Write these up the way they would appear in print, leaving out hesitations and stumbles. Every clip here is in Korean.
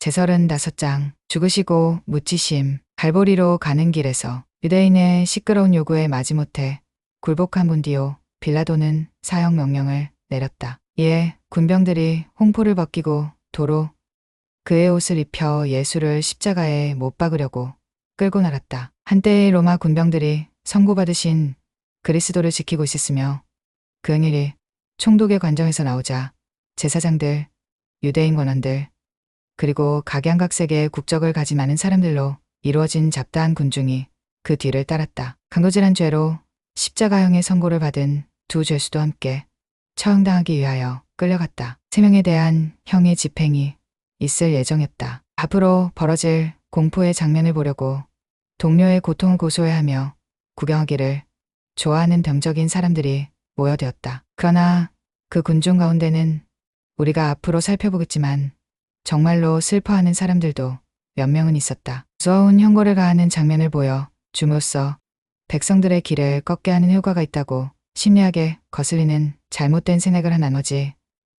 제35장 죽으시고 묻히심. 갈보리로 가는 길에서 유대인의 시끄러운 요구에 마지못해 굴복한 본디오 빌라도는 사형 명령을 내렸다. 이에 군병들이 홍포를 벗기고 도로 그의 옷을 입혀 예수를 십자가에 못 박으려고 끌고 날았다. 한때의 로마 군병들이 선고받으신 그리스도를 지키고 있었으며 그 행일이 총독의 관정에서 나오자 제사장들, 유대인 권원들, 그리고 각양각색의 국적을 가진 많은 사람들로 이루어진 잡다한 군중이 그 뒤를 따랐다. 강도질한 죄로 십자가형의 선고를 받은 두 죄수도 함께 처형당하기 위하여 끌려갔다. 3명에 대한 형의 집행이 있을 예정이었다. 앞으로 벌어질 공포의 장면을 보려고 동료의 고통을 고소해하며 구경하기를 좋아하는 병적인 사람들이 모여들었다. 그러나 그 군중 가운데는 우리가 앞으로 살펴보겠지만 정말로 슬퍼하는 사람들도 몇 명은 있었다. 무서운 형벌을 가하는 장면을 보여 줌으로써 백성들의 길을 꺾게 하는 효과가 있다고 심리학에 거슬리는 잘못된 생각을 한 나머지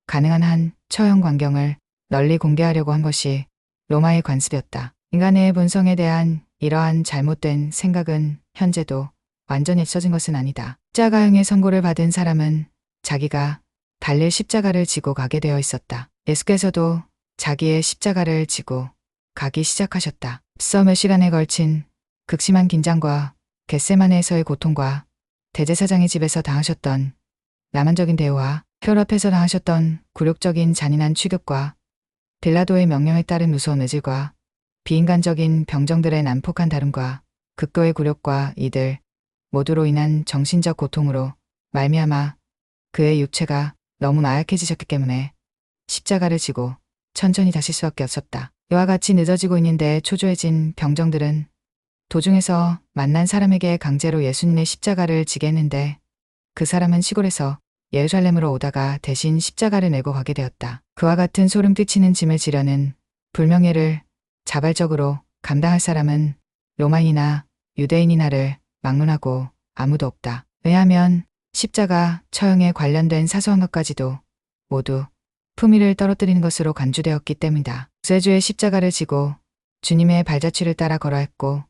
가능한 한 처형 광경을 널리 공개하려고 한 것이 로마의 관습이었다. 인간의 본성에 대한 이러한 잘못된 생각은 현재도 완전히 없어진 것은 아니다. 십자가형의 선고를 받은 사람은 자기가 달릴 십자가를 지고 가게 되어 있었다. 예수께서도 자기의 십자가를 지고 가기 시작하셨다. 앞서 몇 시간에 걸친 극심한 긴장과 겟세마네에서의 고통과 대제사장의 집에서 당하셨던 낭만적인 대우와 혈 앞에서 당하셨던 굴욕적인 잔인한 취급과 빌라도의 명령에 따른 무서운 의질과 비인간적인 병정들의 난폭한 다름과 극도의 굴욕과 이들 모두로 인한 정신적 고통으로 말미암아 그의 육체가 너무 나약해지셨기 때문에 십자가를 지고 천천히 다실 수밖에 없었다. 이와 같이 늦어지고 있는데 초조해진 병정들은 도중에서 만난 사람에게 강제로 예수님의 십자가를 지게 했는데 그 사람은 시골에서 예루살렘으로 오다가 대신 십자가를 메고 가게 되었다. 그와 같은 소름 끼치는 짐을 지려는 불명예를 자발적으로 감당할 사람은 로마인이나 유대인이나를 막론하고 아무도 없다. 왜냐하면 십자가 처형에 관련된 사소한 것까지도 모두 품위를 떨어뜨리는 것으로 간주되었기 때문이다. 구세주의 십자가를 지고 주님의 발자취를 따라 걸어했고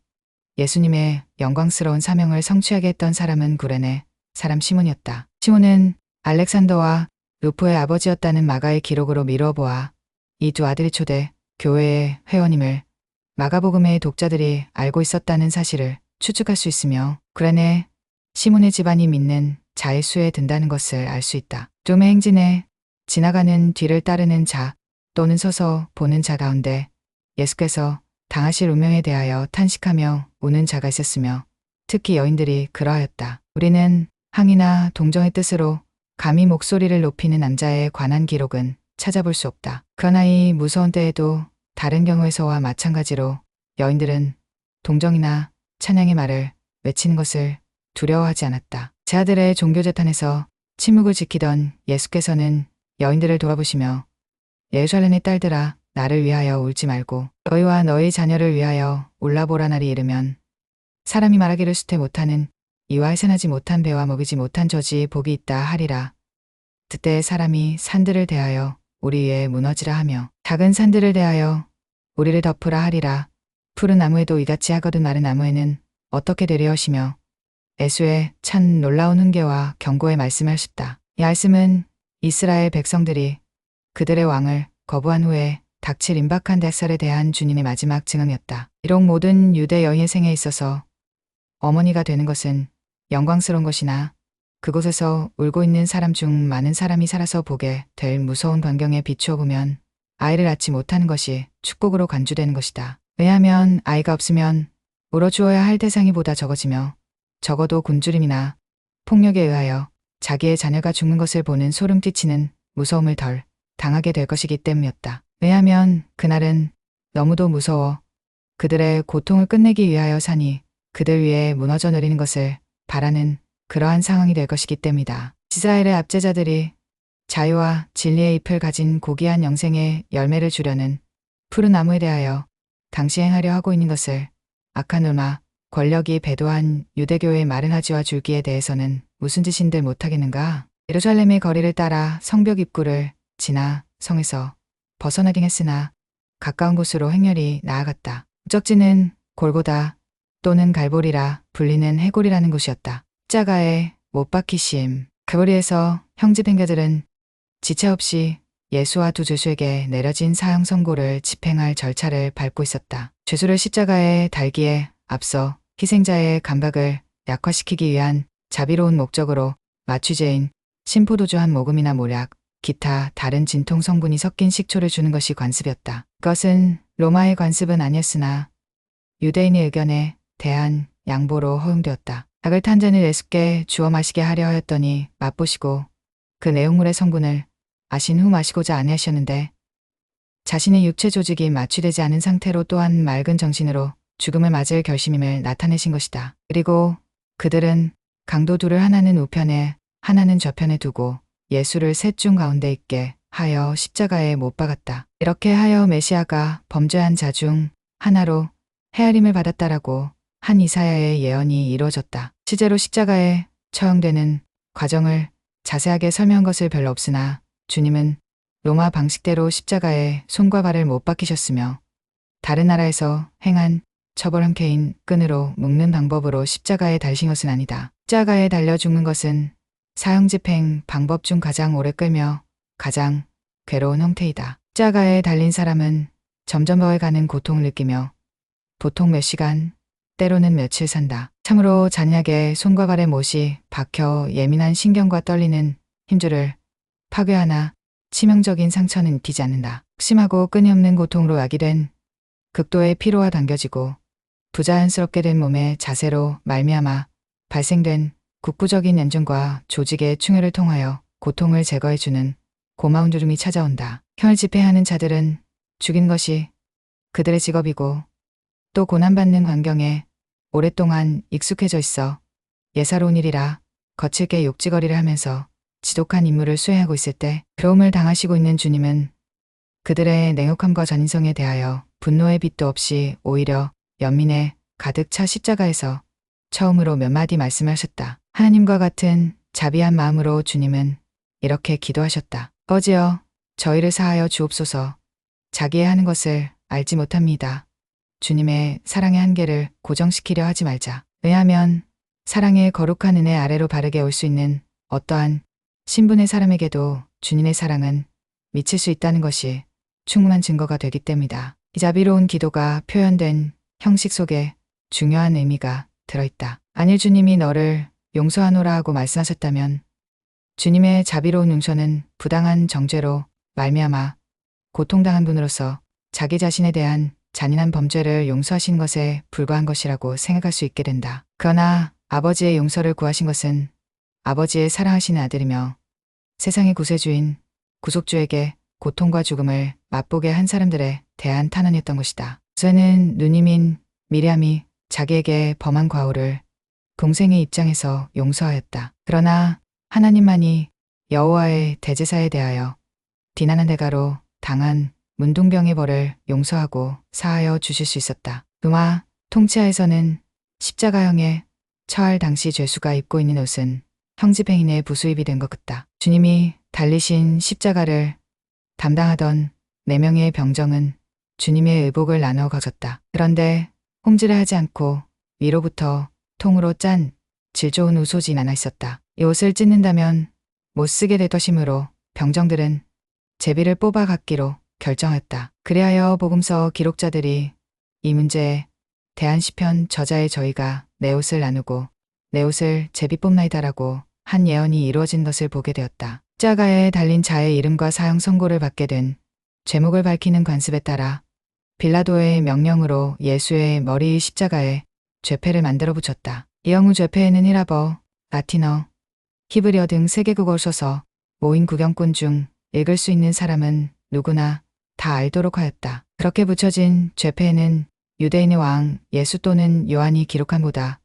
예수님의 영광스러운 사명을 성취하게 했던 사람은 구레네 사람 시몬이었다. 시몬은 알렉산더와 루포의 아버지였다는 마가의 기록으로 미루어 보아 이 두 아들이 초대 교회의 회원임을 마가복음의 독자들이 알고 있었다는 사실을 추측할 수 있으며 구레네 시몬의 집안이 믿는 자의 수에 든다는 것을 알 수 있다. 둠의 행진에 지나가는 뒤를 따르는 자 또는 서서 보는 자 가운데 예수께서 당하실 운명에 대하여 탄식하며 우는 자가 있었으며 특히 여인들이 그러하였다. 우리는 항이나 동정의 뜻으로 감히 목소리를 높이는 남자에 관한 기록은 찾아볼 수 없다. 그러나 이 무서운 때에도 다른 경우에서와 마찬가지로 여인들은 동정이나 찬양의 말을 외치는 것을 두려워하지 않았다. 제 아들의 종교재탄에서 침묵을 지키던 예수께서는 여인들을 돌아보시며 예루살렘의 딸들아 나를 위하여 울지 말고 너희와 너희 자녀를 위하여 울라보라. 날이 이르면 사람이 말하기를 수태 못하는 이와 해산하지 못한 배와 먹이지 못한 젖이 복이 있다 하리라. 그때 사람이 산들을 대하여 우리 위에 무너지라 하며 작은 산들을 대하여 우리를 덮으라 하리라. 푸른 나무에도 이같이 하거든 마른 나무에는 어떻게 되려 하시며 애수의 참 놀라운 훈계와 경고의 말씀을 하셨다. 이 말씀은 이스라엘 백성들이 그들의 왕을 거부한 후에 닥칠 임박한 대살에 대한 주님의 마지막 증언이었다. 비록 모든 유대 여인의 생에 있어서 어머니가 되는 것은 영광스러운 것이나 그곳에서 울고 있는 사람 중 많은 사람이 살아서 보게 될 무서운 광경에 비추어 보면 아이를 낳지 못하는 것이 축복으로 간주되는 것이다. 왜냐하면 아이가 없으면 울어주어야 할 대상이 보다 적어지며 적어도 굶주림이나 폭력에 의하여 자기의 자녀가 죽는 것을 보는 소름 끼치는 무서움을 덜 당하게 될 것이기 때문이었다. 왜냐하면 그날은 너무도 무서워 그들의 고통을 끝내기 위하여 산이 그들 위에 무너져 내리는 것을 바라는 그러한 상황이 될 것이기 때문이다. 이스라엘의 압제자들이 자유와 진리의 잎을 가진 고귀한 영생의 열매를 주려는 푸른 나무에 대하여 당시 행하려 하고 있는 것을 악한 음화, 권력이 배도한 유대교의 마른 하지와 줄기에 대해서는 무슨 짓인들 못하겠는가? 예루살렘의 거리를 따라 성벽 입구를 지나 성에서 벗어나긴 했으나 가까운 곳으로 행렬이 나아갔다. 목적지는 골고다 또는 갈보리라 불리는 해골이라는 곳이었다. 십자가에 못 박히심. 갈보리에서 형제 댕겨들은 지체 없이 예수와 두 죄수에게 내려진 사형 선고를 집행할 절차를 밟고 있었다. 죄수를 십자가에 달기에 앞서 희생자의 감각을 약화시키기 위한 자비로운 목적으로 마취제인 신포도주 한 모금이나 모략, 기타 다른 진통 성분이 섞인 식초를 주는 것이 관습이었다. 그것은 로마의 관습은 아니었으나 유대인의 의견에 대한 양보로 허용되었다. 약을 탄 잔을 예수께 주어 마시게 하려 하였더니 맛보시고 그 내용물의 성분을 아신 후 마시고자 아니하셨는데 자신의 육체 조직이 마취되지 않은 상태로 또한 맑은 정신으로 죽음을 맞을 결심임을 나타내신 것이다. 그리고 그들은 강도 둘을 하나는 우편에 하나는 저편에 두고 예수를 셋 중 가운데 있게 하여 십자가에 못 박았다. 이렇게 하여 메시아가 범죄한 자 중 하나로 헤아림을 받았다라고 한 이사야의 예언이 이루어졌다. 실제로 십자가에 처형되는 과정을 자세하게 설명한 것을 별로 없으나 주님은 로마 방식대로 십자가에 손과 발을 못 박히셨으며 다른 나라에서 행한 처벌한 개인 끈으로 묶는 방법으로 십자가에 달신 것은 아니다. 십자가에 달려 죽는 것은 사형 집행 방법 중 가장 오래 끌며 가장 괴로운 형태이다. 십자가에 달린 사람은 점점 더해가는 고통을 느끼며 보통 몇 시간, 때로는 며칠 산다. 참으로 잔인하게 손과 발에 못이 박혀 예민한 신경과 떨리는 힘줄을 파괴하나 치명적인 상처는 입히지 않는다. 심하고 끊임없는 고통으로 야기된 극도의 피로와 당겨지고 부자연스럽게 된 몸의 자세로 말미암아 발생된 국부적인 연증과 조직의 충혈을 통하여 고통을 제거해주는 고마운 주름이 찾아온다. 형을 집행하는 자들은 죽인 것이 그들의 직업이고 또 고난받는 환경에 오랫동안 익숙해져 있어 예사로운 일이라 거칠게 욕지거리를 하면서 지독한 임무를 수행하고 있을 때 괴로움을 당하시고 있는 주님은 그들의 냉혹함과 전인성에 대하여 분노의 빛도 없이 오히려 연민에 가득 차 십자가에서 처음으로 몇 마디 말씀하셨다. 하나님과 같은 자비한 마음으로 주님은 이렇게 기도하셨다. 아버지여, 저희를 사하여 주옵소서. 자기의 하는 것을 알지 못합니다. 주님의 사랑의 한계를 고정시키려 하지 말자. 왜냐하면 사랑의 거룩한 은혜 아래로 바르게 올 수 있는 어떠한 신분의 사람에게도 주님의 사랑은 미칠 수 있다는 것이 충분한 증거가 되기 때문이다. 이 자비로운 기도가 표현된 형식 속에 중요한 의미가 들어있다. 만일 주님이 너를 용서하노라 하고 말씀하셨다면 주님의 자비로운 용서는 부당한 정죄로 말미암아 고통당한 분으로서 자기 자신에 대한 잔인한 범죄를 용서하신 것에 불과한 것이라고 생각할 수 있게 된다. 그러나 아버지의 용서를 구하신 것은 아버지의 사랑하시는 아들이며 세상의 구세주인 구속주에게 고통과 죽음을 맛보게 한 사람들에 대한 탄원이었던 것이다. 저는 누님인 미리암이 자기에게 범한 과오를 동생의 입장에서 용서하였다. 그러나 하나님만이 여호와의 대제사에 대하여 비난한 대가로 당한 문둥병의 벌을 용서하고 사하여 주실 수 있었다. 로마 통치하에서는 십자가형에 처할 당시 죄수가 입고 있는 옷은 형집행인의 부수입이 된 것 같다. 주님이 달리신 십자가를 담당하던 4명의 병정은 주님의 의복을 나누어 가졌다. 그런데 홈질을 하지 않고 위로부터 통으로 짠 질 좋은 우소진 하나 있었다. 이 옷을 찢는다면 못 쓰게 될 것이므로 병정들은 제비를 뽑아 갖기로 결정하였다. 그리하여 복음서 기록자들이 이 문제에 대한 시편 저자의 저희가 내 옷을 나누고 내 옷을 제비 뽑나이다라고 한 예언이 이루어진 것을 보게 되었다. 십자가에 달린 자의 이름과 사형 선고를 받게 된 죄목을 밝히는 관습에 따라 빌라도의 명령으로 예수의 머리 십자가에 죄패를 만들어 붙였다. 이영후 죄패에는 히라버, 라틴어, 히브리어 등 3개국어를 써서 모인 구경꾼 중 읽을 수 있는 사람은 누구나 다 알도록 하였다. 그렇게 붙여진 죄패에는 유대인의 왕 예수 또는 요한이 기록한 보다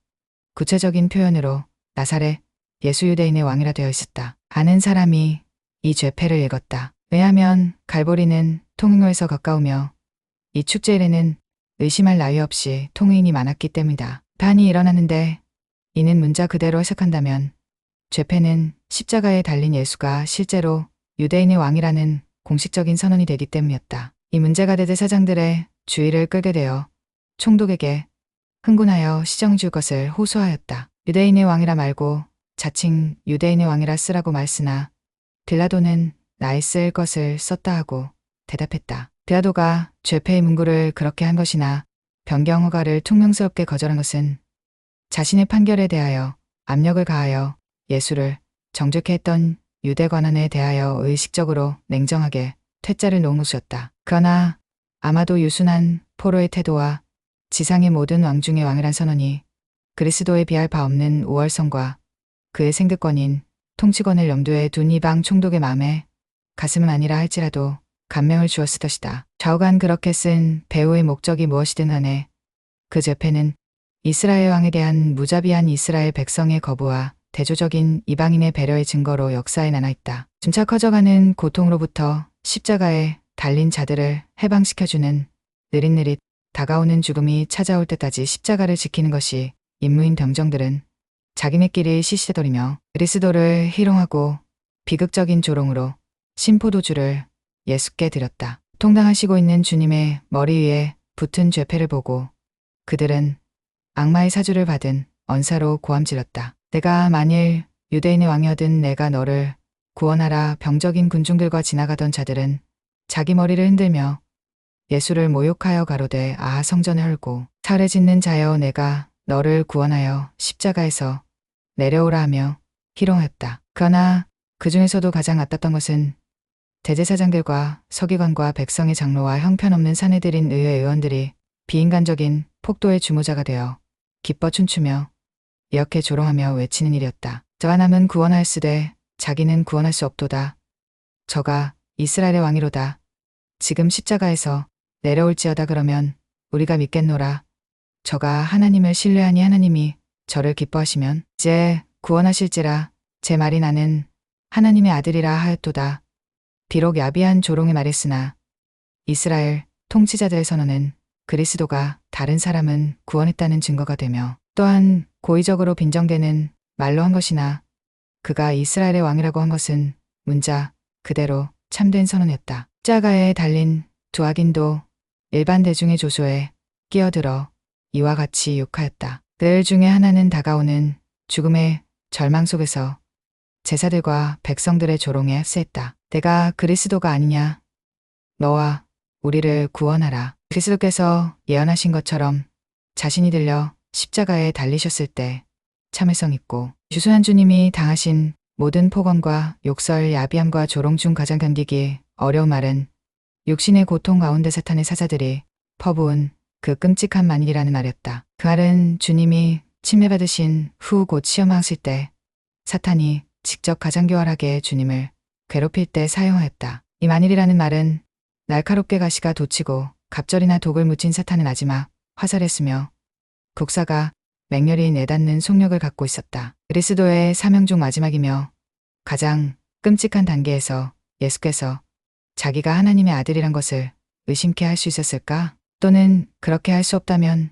구체적인 표현으로 나사렛 예수 유대인의 왕이라 되어 있었다. 아는 사람이 이 죄패를 읽었다. 왜냐하면 갈보리는 통행로에서 가까우며 이 축제일에는 의심할 나위 없이 통행인이 많았기 때문이다. 반이 일어나는데 이는 문자 그대로 해석한다면 죄패는 십자가에 달린 예수가 실제로 유대인의 왕이라는 공식적인 선언이 되기 때문이었다. 이 문제가 대제사장들의 주의를 끌게 되어 총독에게 흥분하여 시정 줄 것을 호소하였다. 유대인의 왕이라 말고 자칭 유대인의 왕이라 쓰라고 말쓰나 빌라도는 나의 쓸 것을 썼다 하고 대답했다. 빌라도가 죄패의 문구를 그렇게 한 것이나 변경 허가를 퉁명스럽게 거절한 것은 자신의 판결에 대하여 압력을 가하여 예수를 정죄케 했던 유대 관원에 대하여 의식적으로 냉정하게 퇴짜를 놓은 것이었다. 그러나 아마도 유순한 포로의 태도와 지상의 모든 왕 중의 왕이란 선언이 그리스도에 비할 바 없는 우월성과 그의 생득권인 통치권을 염두에 둔 이방 총독의 마음에 가슴은 아니라 할지라도 감명을 주었을 것이다. 좌우간 그렇게 쓴 배우의 목적이 무엇이든 간에 그 죄패는 이스라엘 왕에 대한 무자비한 이스라엘 백성의 거부와 대조적인 이방인의 배려의 증거로 역사에 남아있다. 점차 커져가는 고통으로부터 십자가에 달린 자들을 해방시켜주는 느릿느릿 다가오는 죽음이 찾아올 때까지 십자가를 지키는 것이 임무인 병정들은 자기네끼리 시시대거리며 그리스도를 희롱하고 비극적인 조롱으로 심포도주를 예수께 드렸다. 통당하시고 있는 주님의 머리 위에 붙은 죄패를 보고 그들은 악마의 사주를 받은 언사로 고함질렀다. 내가 만일 유대인의 왕이어든 내가 너를 구원하라. 병적인 군중들과 지나가던 자들은 자기 머리를 흔들며 예수를 모욕하여 가로되 아 성전을 헐고 살에 짓는 자여 내가 너를 구원하여 십자가에서 내려오라 하며 희롱하였다. 그러나 그 중에서도 가장 아팠던 것은 대제사장들과 서기관과 백성의 장로와 형편없는 사내들인 의회 의원들이 비인간적인 폭도의 주모자가 되어 기뻐 춤추며 이렇게 조롱하며 외치는 일이었다. 저가 남은 구원하였으되 자기는 구원할 수 없도다. 저가 이스라엘의 왕이로다. 지금 십자가에서 내려올지어다. 그러면 우리가 믿겠노라. 저가 하나님을 신뢰하니 하나님이 저를 기뻐하시면 이제 구원하실지라. 제 말이 나는 하나님의 아들이라 하였도다. 비록 야비한 조롱의 말이었으나 이스라엘 통치자들의 선언은 그리스도가 다른 사람은 구원했다는 증거가 되며 또한 고의적으로 빈정되는 말로 한 것이나 그가 이스라엘의 왕이라고 한 것은 문자 그대로 참된 선언이었다. 십자가에 달린 두 악인도 일반 대중의 조소에 끼어들어 이와 같이 욕하였다. 들 중에 하나는 다가오는 죽음의 절망 속에서 제사들과 백성들의 조롱에 흡수했다. 내가 그리스도가 아니냐? 너와 우리를 구원하라. 그리스도께서 예언하신 것처럼 자신이 들려 십자가에 달리셨을 때 참을성 있고 유순한 주님이 당하신 모든 폭언과 욕설, 야비함과 조롱 중 가장 견디기 어려운 말은 육신의 고통 가운데 사탄의 사자들이 퍼부은 그 끔찍한 만일이라는 말이었다. 그 말은 주님이 침례받으신 후 곧 시험하실 때 사탄이 직접 가장교활하게 주님을 괴롭힐 때 사용하였다. 이 만일이라는 말은 날카롭게 가시가 돋치고 갑절이나 독을 묻힌 사탄은 마지막 화살했으며 국사가 맹렬히 내닫는 속력을 갖고 있었다. 그리스도의 사명 중 마지막이며 가장 끔찍한 단계에서 예수께서 자기가 하나님의 아들이란 것을 의심케 할 수 있었을까? 또는 그렇게 할 수 없다면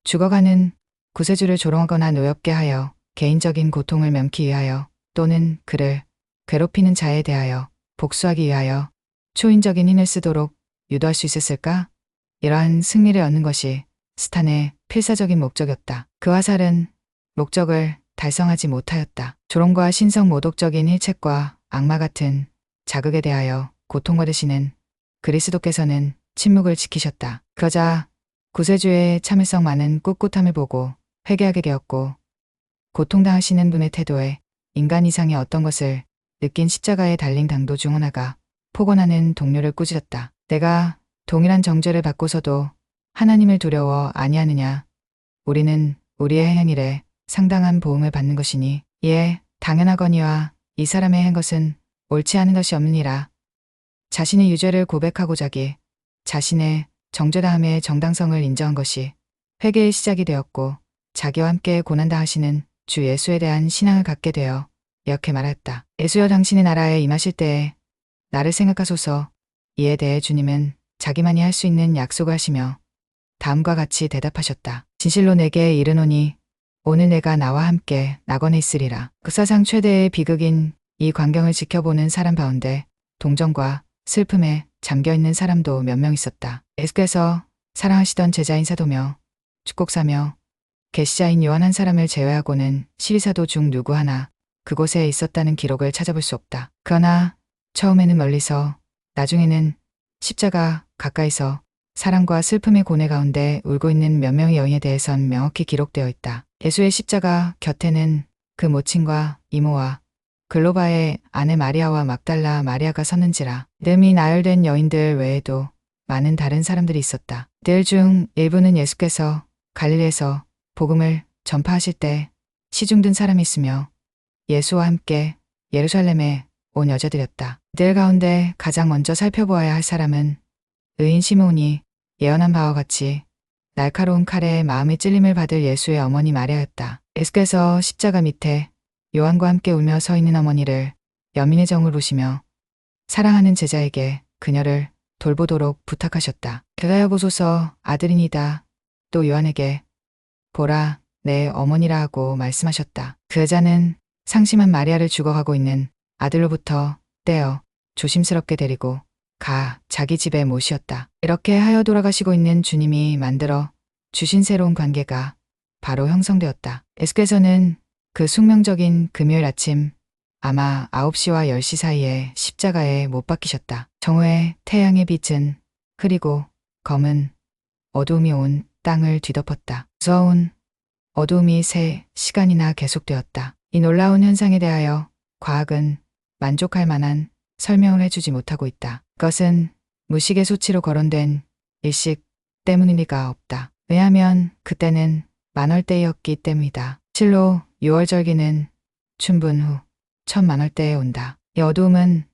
죽어가는 구세주를 조롱하거나 노엽게 하여 개인적인 고통을 면키 위하여 또는 그를 괴롭히는 자에 대하여 복수하기 위하여 초인적인 힘을 쓰도록 유도할 수 있었을까? 이러한 승리를 얻는 것이 스탄의 필사적인 목적이었다. 그 화살은 목적을 달성하지 못하였다. 조롱과 신성 모독적인 힐책과 악마 같은 자극에 대하여 고통받으시는 그리스도께서는 침묵을 지키셨다. 그러자 구세주의 참을성 많은 꿋꿋함을 보고 회개하게 되었고 고통당하시는 분의 태도에 인간 이상의 어떤 것을 느낀 십자가에 달린 당도 중 하나가 폭언하는 동료를 꾸짖었다. 내가 동일한 정죄를 받고서도 하나님을 두려워 아니하느냐. 우리는 우리의 행일에 상당한 보응을 받는 것이니 이에 당연하거니와 이 사람의 한 것은 옳지 않은 것이 없느니라. 자신의 유죄를 고백하고 자신의 정죄다함의 정당성을 인정한 것이 회개의 시작이 되었고 자기와 함께 고난당하시는 주 예수에 대한 신앙을 갖게 되어 이렇게 말했다. 예수여 당신의 나라에 임하실 때에 나를 생각하소서. 이에 대해 주님은 자기만이 할 수 있는 약속을 하시며 다음과 같이 대답하셨다. 진실로 내게 이르노니 오늘 내가 나와 함께 낙원에 있으리라. 역사상 최대의 비극인 이 광경을 지켜보는 사람 가운데 동정과 슬픔에 잠겨있는 사람도 몇 명 있었다. 예수께서 사랑하시던 제자인 사도며 축복사며 계시자인 요한 한 사람을 제외하고는 시리사도 중 누구 하나 그곳에 있었다는 기록을 찾아볼 수 없다. 그러나 처음에는 멀리서, 나중에는 십자가 가까이서 사랑과 슬픔의 고뇌 가운데 울고 있는 몇 명의 여인에 대해선 명확히 기록되어 있다. 예수의 십자가 곁에는 그 모친과 이모와 글로바의 아내 마리아와 막달라 마리아가 섰는지라. 이름이 나열된 여인들 외에도 많은 다른 사람들이 있었다. 그들 중 일부는 예수께서 갈릴리에서 복음을 전파하실 때 시중든 사람이 있으며 예수와 함께 예루살렘에 온 여자들이었다. 이들 가운데 가장 먼저 살펴보아야 할 사람은 의인 시므온이 예언한 바와 같이 날카로운 칼에 마음의 찔림을 받을 예수의 어머니 마리아였다. 예수께서 십자가 밑에 요한과 함께 울며 서 있는 어머니를 여민의 정을 보시며 사랑하는 제자에게 그녀를 돌보도록 부탁하셨다. 그가 여보소서 아들이니다. 또 요한에게 보라 내 어머니라 하고 말씀하셨다. 그 여자는 상심한 마리아를 죽어가고 있는 아들로부터 떼어 조심스럽게 데리고 가 자기 집에 모시었다. 이렇게 하여 돌아가시고 있는 주님이 만들어 주신 새로운 관계가 바로 형성되었다. 예수께서는 그 숙명적인 금요일 아침 아마 9시와 10시 사이에 십자가에 못 박히셨다. 정오에 태양의 빛은 흐리고 검은 어두움이 온 땅을 뒤덮었다. 무서운 어두움이 3시간이나 계속되었다. 이 놀라운 현상에 대하여 과학은 만족할 만한 설명을 해주지 못하고 있다. 그것은 무식의 수치로 거론된 일식 때문일 리가 없다. 왜냐하면 그때는 만월때였기 때문이다. 실로 6월절기는 춘분 후 1000만월때에 온다. 이 어두움은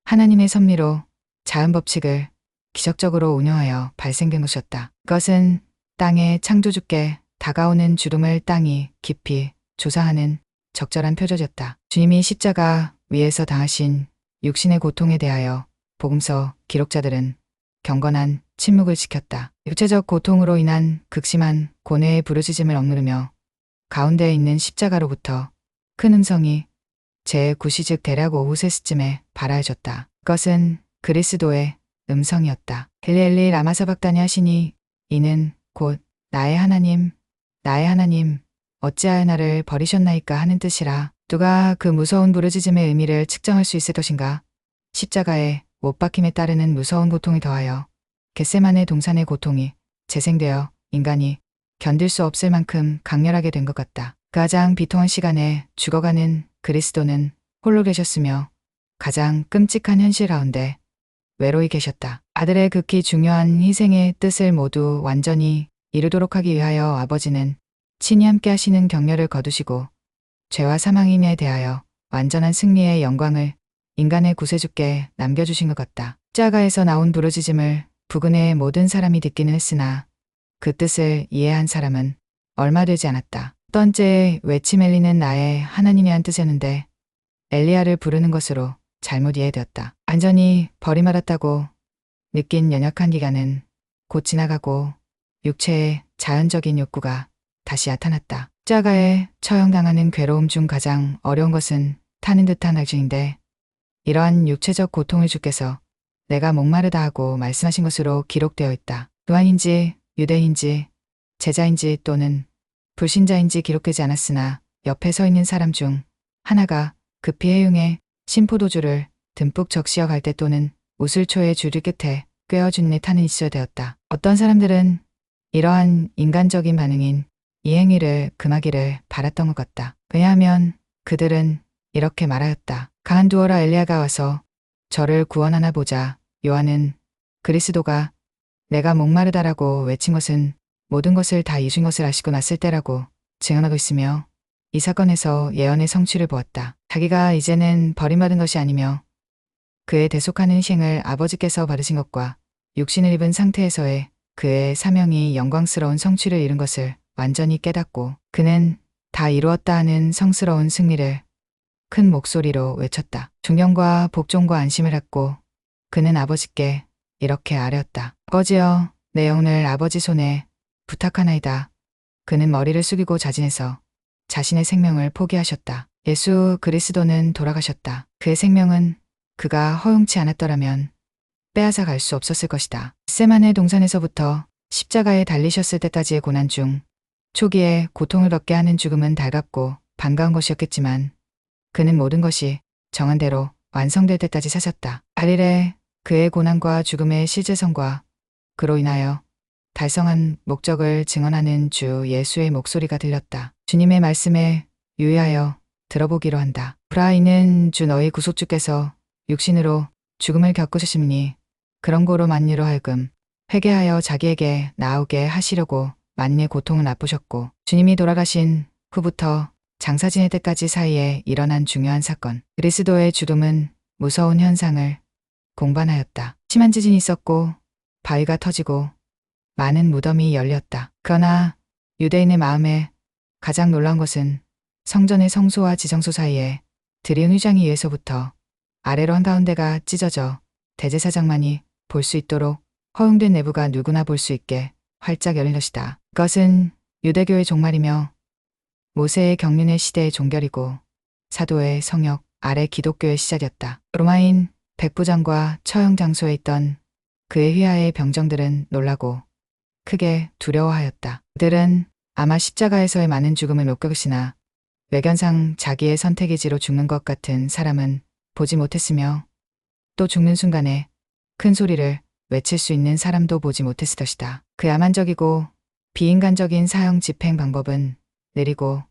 하나님의 섭리로 자연 법칙을 기적적으로 운영하여 발생된 것이었다. 그것은 땅의 창조주께 다가오는 주름을 땅이 깊이 조사하는 적절한 표적이었다. 주님이 십자가 위에서 당하신 육신의 고통에 대하여 복음서 기록자들은 경건한 침묵을 지켰다. 육체적 고통으로 인한 극심한 고뇌의 부르짖음을 억누르며 가운데에 있는 십자가로부터 큰 음성이 제9시 즉 대략 오후 3시쯤에 발하여졌다. 그것은 그리스도의 음성이었다. 엘리 라마 사박다니 하시니 이는 곧 나의 하나님 어찌하여 나를 버리셨나이까 하는 뜻이라. 누가 그 무서운 부르짖음의 의미를 측정할 수 있을 것인가. 십자가에 못 박힘에 따르는 무서운 고통이 더하여 겟세마네 동산의 고통이 재생되어 인간이 견딜 수 없을 만큼 강렬하게 된 것 같다. 가장 비통한 시간에 죽어가는 그리스도는 홀로 계셨으며 가장 끔찍한 현실 가운데 외로이 계셨다. 아들의 극히 중요한 희생의 뜻을 모두 완전히 이루도록 하기 위하여 아버지는 친히 함께 하시는 격려를 거두시고 죄와 사망인에 대하여 완전한 승리의 영광을 인간의 구세주께 남겨주신 것 같다. 십자가에서 나온 부르짖음을 부근의 모든 사람이 듣기는 했으나 그 뜻을 이해한 사람은 얼마 되지 않았다. 번째 외침 엘리는 나의 하나님이란 뜻이었는데 엘리야를 부르는 것으로 잘못 이해되었다. 완전히 버림받았다고 느낀 연약한 기간은 곧 지나가고 육체의 자연적인 욕구가 다시 나타났다. 십자가에 처형당하는 괴로움 중 가장 어려운 것은 타는 듯한 알증인데 이러한 육체적 고통을 주께서 내가 목마르다 하고 말씀하신 것으로 기록되어 있다. 교환인지 유대인지 제자인지 또는 불신자인지 기록되지 않았으나 옆에 서 있는 사람 중 하나가 급히 해융에 신포도주를 듬뿍 적시어 갈 때 또는 우슬초의 줄이 끝에 꿰어준 내 타는 있어야 되었다. 어떤 사람들은 이러한 인간적인 반응인 이 행위를 금하기를 바랐던 것 같다. 왜냐하면 그들은 이렇게 말하였다. 가만두어라 엘리야가 와서 저를 구원하나 보자. 요한은 그리스도가 내가 목마르다라고 외친 것은 모든 것을 다 이룬 것을 아시고 났을 때라고 증언하고 있으며 이 사건에서 예언의 성취를 보았다. 자기가 이제는 버림받은 것이 아니며 그의 대속하는 희생을 아버지께서 받으신 것과 육신을 입은 상태에서의 그의 사명이 영광스러운 성취를 이룬 것을 완전히 깨닫고 그는 다 이루었다 하는 성스러운 승리를 큰 목소리로 외쳤다. 존경과 복종과 안심을 갖고 그는 아버지께 이렇게 아뢰었다. 아버지여 내 영혼을 아버지 손에 부탁하나이다. 그는 머리를 숙이고 자진해서 자신의 생명을 포기하셨다. 예수 그리스도는 돌아가셨다. 그의 생명은 그가 허용치 않았더라면 빼앗아 갈 수 없었을 것이다. 셋만의 동산에서부터 십자가에 달리셨을 때까지의 고난 중 초기에 고통을 겪게 하는 죽음은 달갑고 반가운 것이었겠지만 그는 모든 것이 정한 대로 완성될 때까지 사셨다. 8일에 그의 고난과 죽음의 실제성과 그로 인하여 달성한 목적을 증언하는 주 예수의 목소리가 들렸다. 주님의 말씀에 유의하여 들어보기로 한다. 보라, 이는 주 너희 구속주께서 육신으로 죽음을 겪으셨으니 그런 고로 만유로 하여금 회개하여 자기에게 나오게 하시려고 만인의 고통을 맛보셨고, 주님이 돌아가신 후부터 장사 지낼 때까지 사이에 일어난 중요한 사건, 그리스도의 죽음은 무서운 현상을 공반하였다. 심한 지진이 있었고 바위가 터지고 많은 무덤이 열렸다. 그러나 유대인의 마음에 가장 놀라운 것은 성전의 성소와 지성소 사이에 드리운 휘장이 위에서부터 아래로 한가운데가 찢어져 대제사장만이 볼 수 있도록 허용된 내부가 누구나 볼 수 있게 활짝 열린 것이다. 그것은 유대교의 종말이며 모세의 경륜의 시대의 종결이고 사도의 성역 아래 기독교의 시작이었다. 로마인 백부장과 처형 장소에 있던 그의 휘하의 병정들은 놀라고 크게 두려워하였다. 그들은 아마 십자가에서의 많은 죽음을 목격했으나 외견상 자기의 선택의지로 죽는 것 같은 사람은 보지 못했으며 또 죽는 순간에 큰 소리를 외칠 수 있는 사람도 보지 못했을 것이다. 그 야만적이고 비인간적인 사형 집행 방법은 느리고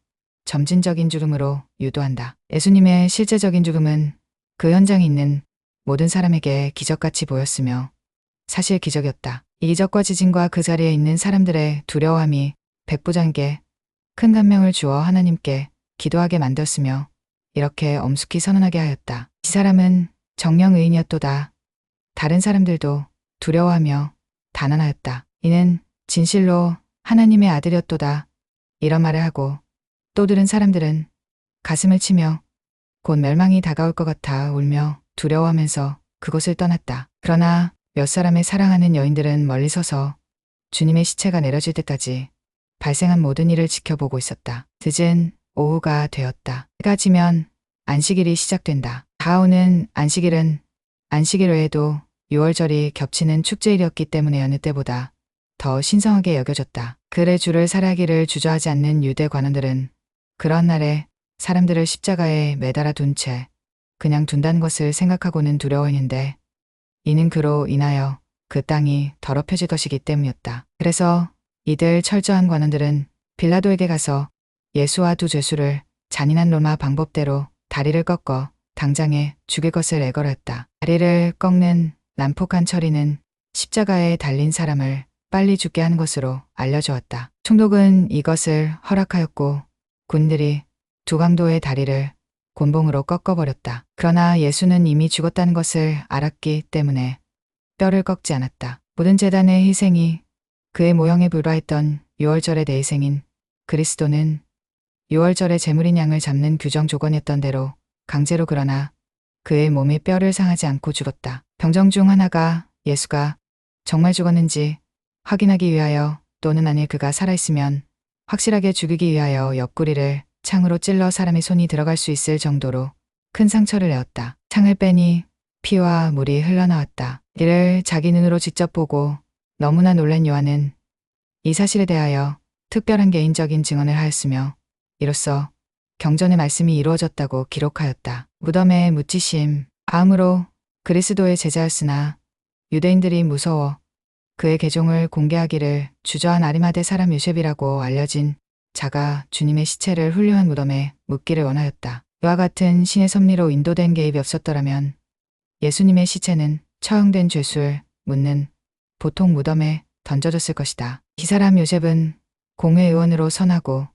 점진적인 죽음으로 유도한다. 예수님의 실제적인 죽음은 그 현장에 있는 모든 사람에게 기적같이 보였으며 사실 기적이었다. 이 기적과 지진과 그 자리에 있는 사람들의 두려워함이 백부장에게 큰 감명을 주어 하나님께 기도하게 만들었으며 이렇게 엄숙히 선언하게 하였다. 이 사람은 정령 의인이었도다. 다른 사람들도 두려워하며 단언하였다. 이는 진실로 하나님의 아들이었도다. 이런 말을 하고 또 들은 사람들은 가슴을 치며 곧 멸망이 다가올 것 같아 울며 두려워하면서 그곳을 떠났다. 그러나 몇 사람의 사랑하는 여인들은 멀리 서서 주님의 시체가 내려질 때까지 발생한 모든 일을 지켜보고 있었다. 늦은 오후가 되었다. 해가 지면 안식일이 시작된다. 다가오는 안식일은 안식일 외에도 6월절이 겹치는 축제일이었기 때문에 여느 때보다 더 신성하게 여겨졌다. 그의 주를 살해하기를 주저하지 않는 유대 관원들은 그러한 날에 사람들을 십자가에 매달아 둔 채 그냥 둔다는 것을 생각하고는 두려워했는데 이는 그로 인하여 그 땅이 더럽혀질 것이기 때문이었다. 그래서 이들 철저한 관원들은 빌라도에게 가서 예수와 두 죄수를 잔인한 로마 방법대로 다리를 꺾어 당장에 죽일 것을 애걸었다. 다리를 꺾는 난폭한 처리는 십자가에 달린 사람을 빨리 죽게 하는 것으로 알려주었다. 총독은 이것을 허락하였고 군들이 두 강도의 다리를 곤봉으로 꺾어버렸다. 그러나 예수는 이미 죽었다는 것을 알았기 때문에 뼈를 꺾지 않았다. 모든 제단의 희생이 그의 모형에 불과했던 6월절의 대희생인 그리스도는 6월절의 제물인 양을 잡는 규정 조건이었던 대로 강제로 그러나 그의 몸이 뼈를 상하지 않고 죽었다. 병정 중 하나가 예수가 정말 죽었는지 확인하기 위하여 또는 아니 그가 살아있으면 확실하게 죽이기 위하여 옆구리를 창으로 찔러 사람의 손이 들어갈 수 있을 정도로 큰 상처를 내었다. 창을 빼니 피와 물이 흘러나왔다. 이를 자기 눈으로 직접 보고 너무나 놀란 요한은 이 사실에 대하여 특별한 개인적인 증언을 하였으며 이로써 경전의 말씀이 이루어졌다고 기록하였다. 무덤에 묻히심, 다음으로 그리스도의 제자였으나 유대인들이 무서워 그의 계종을 공개하기를 주저한 아리마대 사람 요셉이라고 알려진 자가 주님의 시체를 훌륭한 무덤에 묻기를 원하였다. 이와 같은 신의 섭리로 인도된 개입이 없었더라면 예수님의 시체는 처형된 죄수를 묻는 보통 무덤에 던져졌을 것이다. 이 사람 요셉은 공회의원으로 선하고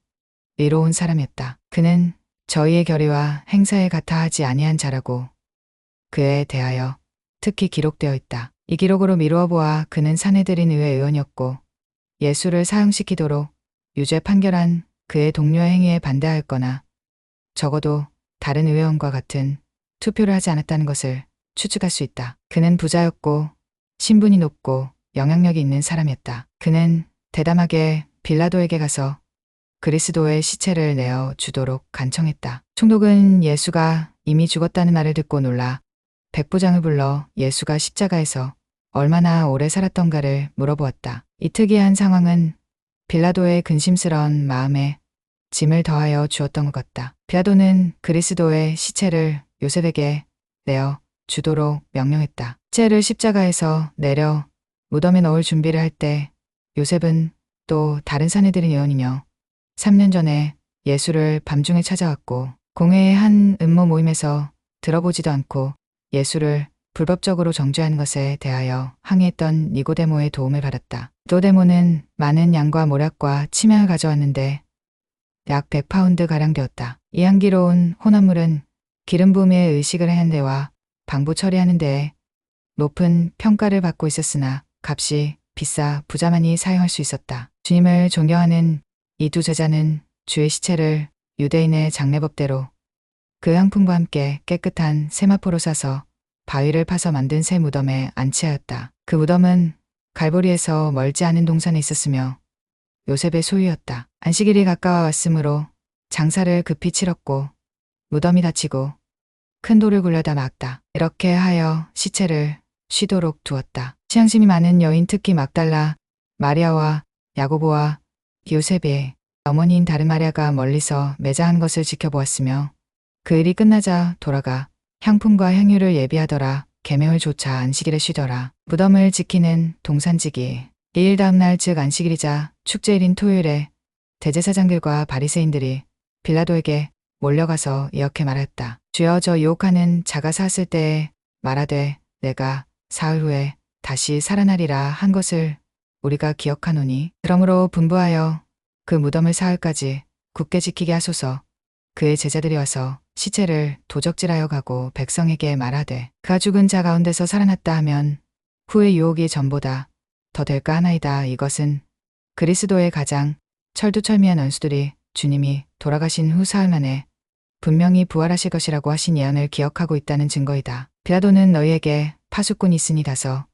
의로운 사람이었다. 그는 저희의 결의와 행사에 같아 하지 아니한 자라고 그에 대하여 특히 기록되어 있다. 이 기록으로 미루어 보아 그는 사내들인 의회 의원이었고 예수를 사형시키도록 유죄 판결한 그의 동료의 행위에 반대하였거나 적어도 다른 의회원과 같은 투표를 하지 않았다는 것을 추측할 수 있다. 그는 부자였고 신분이 높고 영향력이 있는 사람이었다. 그는 대담하게 빌라도에게 가서 그리스도의 시체를 내어 주도록 간청했다. 총독은 예수가 이미 죽었다는 말을 듣고 놀라 백부장을 불러 예수가 십자가에서 얼마나 오래 살았던가를 물어보았다. 이 특이한 상황은 빌라도의 근심스러운 마음에 짐을 더하여 주었던 것 같다. 빌라도는 그리스도의 시체를 요셉에게 내어 주도록 명령했다. 시체를 십자가에서 내려 무덤에 넣을 준비를 할 때 요셉은 또 다른 사내들의 예언이며 3년 전에 예수를 밤중에 찾아왔고 공회의 한 음모 모임에서 들어보지도 않고 예수를 불법적으로 정죄하는 것에 대하여 항의했던 니고데모의 도움을 받았다. 니고데모는 많은 양과 모략과 침향을 가져왔는데 약 100파운드 가량 되었다. 이 향기로운 혼합물은 기름 부음에 의식을 하는 데와 방부 처리하는 데에 높은 평가를 받고 있었으나 값이 비싸 부자만이 사용할 수 있었다. 주님을 존경하는 이 두 제자는 주의 시체를 유대인의 장례법대로 그 향품과 함께 깨끗한 세마포로 싸서 바위를 파서 만든 새 무덤에 안치하였다. 그 무덤은 갈보리에서 멀지 않은 동산에 있었으며 요셉의 소유였다. 안식일이 가까워 왔으므로 장사를 급히 치렀고 무덤이 닫히고 큰 돌을 굴려다 막다. 이렇게 하여 시체를 쉬도록 두었다. 취향심이 많은 여인, 특히 막달라 마리아와 야고보와 요셉의 어머니인 다른 마리아가 멀리서 매장한 것을 지켜보았으며 그 일이 끝나자 돌아가 향품과 향유를 예비하더라. 계명을 조차 안식일에 쉬더라. 무덤을 지키는 동산지기. 이 일 다음 날, 즉 안식일이자 축제일인 토요일에 대제사장들과 바리새인들이 빌라도에게 몰려가서 이렇게 말했다. 주여, 저 유혹하는 자가 사았을 때에 말하되 내가 사흘 후에 다시 살아나리라 한 것을 우리가 기억하노니, 그러므로 분부하여 그 무덤을 사흘까지 굳게 지키게 하소서. 그의 제자들이 와서 시체를 도적질하여 가고 백성에게 말하되 그가 죽은 자 가운데서 살아났다 하면 후의 유혹이 전보다 더 될까 하나이다. 이것은 그리스도의 가장 철두철미한 원수들이 주님이 돌아가신 후 사흘 만에 분명히 부활하실 것이라고 하신 예언을 기억하고 있다는 증거이다. 빌라도는 너희에게 파수꾼이 있으니 가서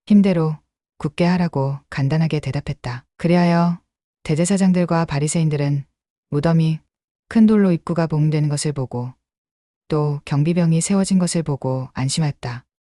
힘대로 굳게 하라고 간단하게 대답했다. 그리하여 대제사장들과 바리새인들은 무덤이 큰 돌로 입구가 봉되는 것을 보고 또 경비병이 세워진 것을 보고 안심하였다.